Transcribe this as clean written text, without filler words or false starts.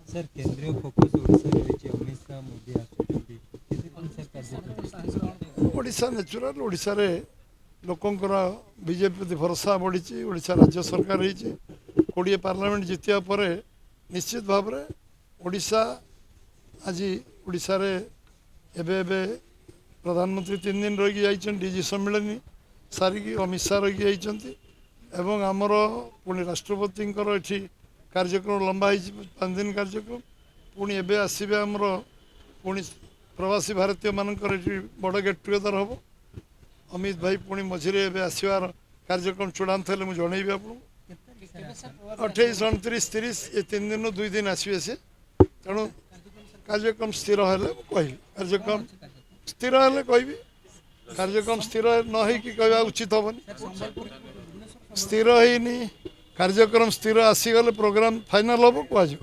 sir केंद्रीय focus Odisha रही अमित शाह मोदी आसुचंती केते कोन सर कार्य ओडिशा नेचुराल ओडिशा रे लोकंकर बीजेपी प्रति भरोसा बढ़ी ओडिशा राज्य सरकार रही 20 पार्लियामेंट जितिया पर निश्चित भाव में ओडिशा आज ओडिशा रे एबे एबे प्रधानमंत्री 3 दिन रही जाइछन डीजी सम्मेलन सारिकी अमित शाह रही जाइछन्ति एवं आमर पुणी राष्ट्रपति ये कार्यक्रम लंबा है 5 दिन कार्यक्रम पुणी एबे आसबे आमर पुणी प्रवासी भारतीय मानकर बड़ गेट टुगेदर हम अमित भाई पुणी मझे आसबार कार्यक्रम चूड़ांत है मुझे जनइबी आपको 28 29 30 ये 3 दिन 2 दिन आसबे से तेणु कार्यक्रम स्थिर है कह कार्यक्रम स्थिर है कह कार्यक्रम स्थिर न कहवा उचित हेनी स्थिर होनी कार्यक्रम स्थिर आसीगले प्रोग्राम फाइनाल हम कह